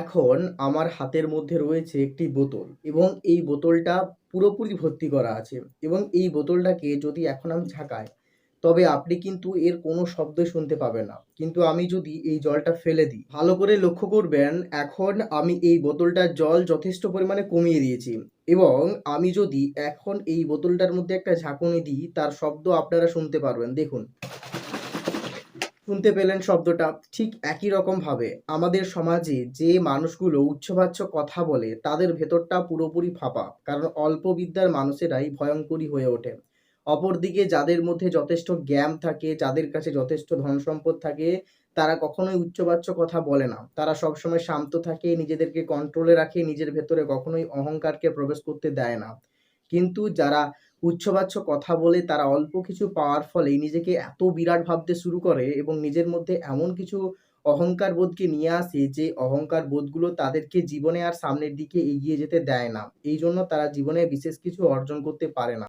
এখন আমার হাতের মধ্যে রয়েছে একটি বোতল এবং এই বোতলটা পুরোপুরি ভর্তি করা আছে এবং এই বোতলটাকে যদি এখন আমি ঝাঁকাই, তবে আপনি কিন্তু এর কোনো শব্দই শুনতে পাবেন না। কিন্তু আমি যদি এই জলটা ফেলে দিই, ভালো করে লক্ষ্য করবেন, এখন আমি এই বোতলটার জল যথেষ্ট পরিমাণে কমিয়ে দিয়েছি এবং আমি যদি এখন এই বোতলটার মধ্যে একটা ঝাঁকুনি দিই, তার শব্দ আপনারা শুনতে পারবেন। দেখুন। শুনতে পেলেন শব্দটা? ঠিক একই রকমভাবে আমাদের সমাজে যে মানুষগুলো উচ্চবাচ্য কথা বলে তাদের ভেতরটা পুরোপুরি ফাঁপা। কারণ অল্প বিদ্যার মানুষেরাই ভয়ঙ্করী হয়ে ওঠে। অপরদিকে যাদের মধ্যে যথেষ্ট জ্ঞান থাকে, যাদের কাছে যথেষ্ট ধনসম্পদ থাকে, তারা কখনোই উচ্চবাচ্য কথা বলে না। তারা সবসময় শান্ত থাকে, নিজেদেরকে কন্ট্রোলে রাখে, নিজের ভেতরে কখনোই অহংকারকে প্রবেশ করতে দেয় না। কিন্তু যারা উচ্চবাচ্য কথা বলে তারা অল্প কিছু পাওয়ার ফলেই নিজেকে এত বিরাট ভাবতে শুরু করে এবং নিজের মধ্যে এমন কিছু অহংকার বোধকে নিয়ে আসে যে অহংকার বোধগুলো তাদেরকে জীবনে আর সামনের দিকে এগিয়ে যেতে দেয় না। এইজন্য তারা জীবনে বিশেষ কিছু অর্জন করতে পারে না।